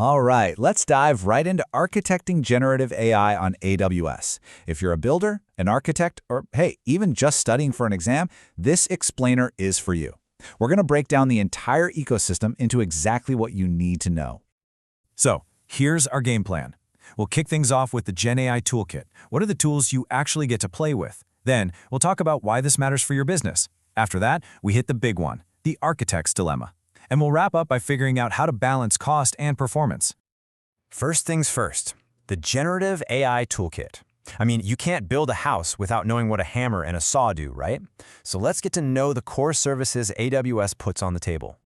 All right, let's dive right into architecting generative AI on AWS. If you're a builder, an architect, or hey, even just studying for an exam, this explainer is for you. We're going to break down the entire ecosystem into exactly what you need to know. So, here's our game plan. We'll kick things off with the GenAI toolkit. What are the tools you actually get to play with? Then, we'll talk about why this matters for your business. After that, we hit the big one, the architect's dilemma. And we'll wrap up by figuring out how to balance cost and performance. First things first, the Generative AI Toolkit. I mean, you can't build a house without knowing what a hammer and a saw do, right? So let's get to know the core services AWS puts on the table.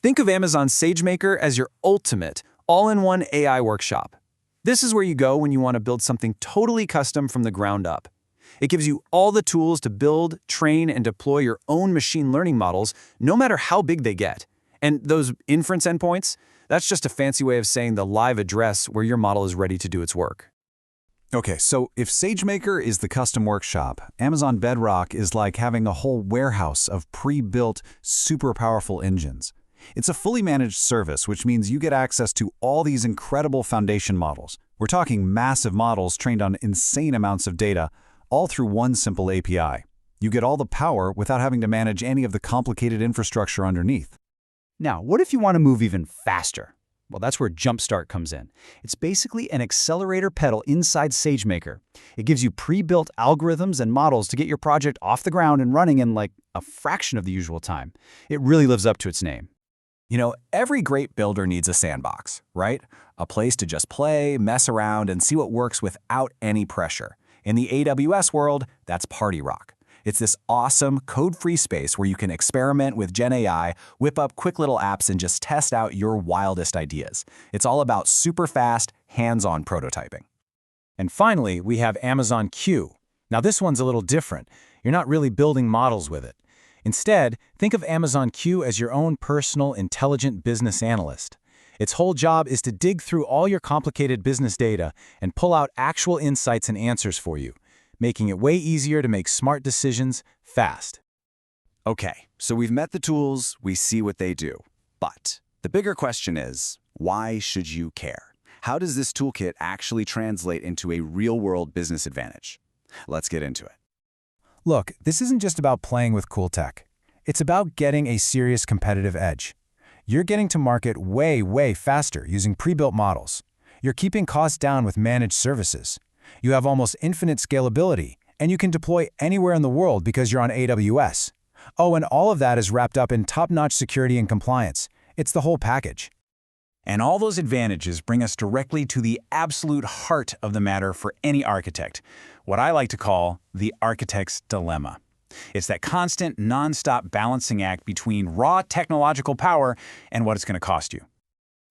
Think of Amazon SageMaker as your ultimate, all-in-one AI workshop. This is where you go when you want to build something totally custom from the ground up. It gives you all the tools to build, train, and deploy your own machine learning models, no matter how big they get. And those inference endpoints, that's just a fancy way of saying the live address where your model is ready to do its work. Okay, so if SageMaker is the custom workshop, Amazon Bedrock is like having a whole warehouse of pre-built, super powerful engines. It's a fully managed service, which means you get access to all these incredible foundation models. We're talking massive models trained on insane amounts of data, all through one simple API. You get all the power without having to manage any of the complicated infrastructure underneath. Now, what if you want to move even faster? Well, that's where Jumpstart comes in. It's basically an accelerator pedal inside SageMaker. It gives you pre-built algorithms and models to get your project off the ground and running in like a fraction of the usual time. It really lives up to its name. You know, every great builder needs a sandbox, right? A place to just play, mess around, and see what works without any pressure. In the AWS world, that's Party Rock. It's this awesome, code-free space where you can experiment with GenAI, whip up quick little apps, and just test out your wildest ideas. It's all about super fast, hands-on prototyping. And finally, we have Amazon Q. Now this one's a little different. You're not really building models with it. Instead, think of Amazon Q as your own personal, intelligent business analyst. Its whole job is to dig through all your complicated business data and pull out actual insights and answers for you, making it way easier to make smart decisions fast. Okay, so we've met the tools, we see what they do. But the bigger question is, why should you care? How does this toolkit actually translate into a real-world business advantage? Let's get into it. Look, this isn't just about playing with cool tech. It's about getting a serious competitive edge. You're getting to market way, way faster using pre-built models. You're keeping costs down with managed services. You have almost infinite scalability, and you can deploy anywhere in the world because you're on AWS. Oh, and all of that is wrapped up in top-notch security and compliance. It's the whole package. And all those advantages bring us directly to the absolute heart of the matter for any architect, what I like to call the architect's dilemma. It's that constant, non-stop balancing act between raw technological power and what it's going to cost you.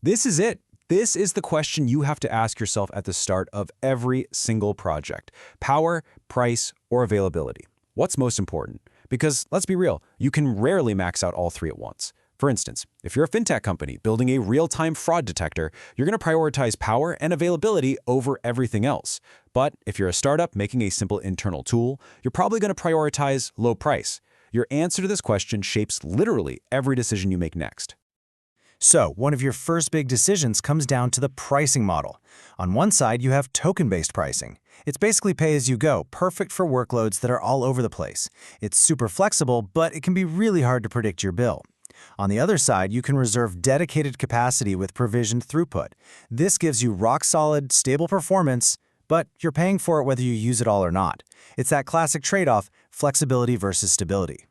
This is it. This is the question you have to ask yourself at the start of every single project. Power, price, or availability. What's most important? Because let's be real, you can rarely max out all three at once. For instance, if you're a fintech company building a real-time fraud detector, you're going to prioritize power and availability over everything else. But if you're a startup making a simple internal tool, you're probably going to prioritize low price. Your answer to this question shapes literally every decision you make next. So, one of your first big decisions comes down to the pricing model. On one side, you have token-based pricing. It's basically pay-as-you-go, perfect for workloads that are all over the place. It's super flexible, but it can be really hard to predict your bill. On the other side, you can reserve dedicated capacity with provisioned throughput. This gives you rock-solid, stable performance, but you're paying for it whether you use it all or not. It's that classic trade-off, flexibility versus stability.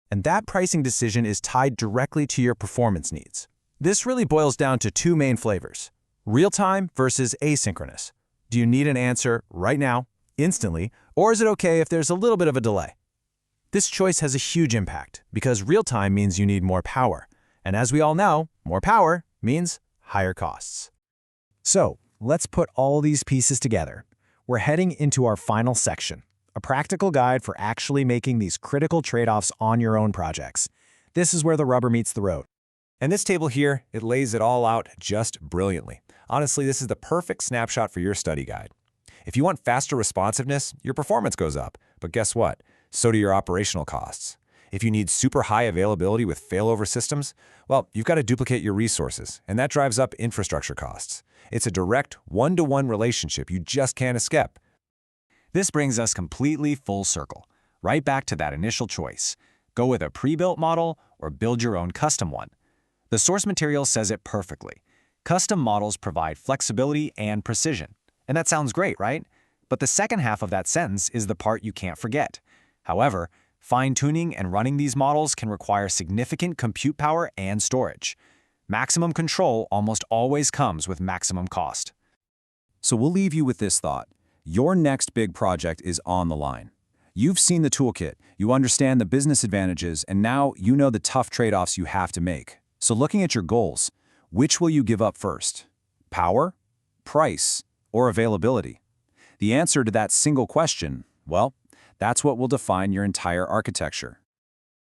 And that pricing decision is tied directly to your performance needs. This really boils down to two main flavors, real-time versus asynchronous. Do you need an answer right now, instantly, or is it okay if there's a little bit of a delay? This choice has a huge impact because real-time means you need more power. And as we all know, more power means higher costs. So let's put all these pieces together. We're heading into our final section, a practical guide for actually making these critical trade-offs on your own projects. This is where the rubber meets the road. And this table here, it lays it all out just brilliantly. Honestly, this is the perfect snapshot for your study guide. If you want faster responsiveness, your performance goes up. But guess what? So do your operational costs. If you need super high availability with failover systems, well, you've got to duplicate your resources, and that drives up infrastructure costs. It's a direct one-to-one relationship you just can't escape. This brings us completely full circle, right back to that initial choice. Go with a pre-built model or build your own custom one. The source material says it perfectly. Custom models provide flexibility and precision. And that sounds great, right? But the second half of that sentence is the part you can't forget. However, fine-tuning and running these models can require significant compute power and storage. Maximum control almost always comes with maximum cost. So we'll leave you with this thought. Your next big project is on the line. You've seen the toolkit, you understand the business advantages, and now you know the tough trade-offs you have to make. So looking at your goals, which will you give up first? Power, price, or availability? The answer to that single question, well, that's what will define your entire architecture.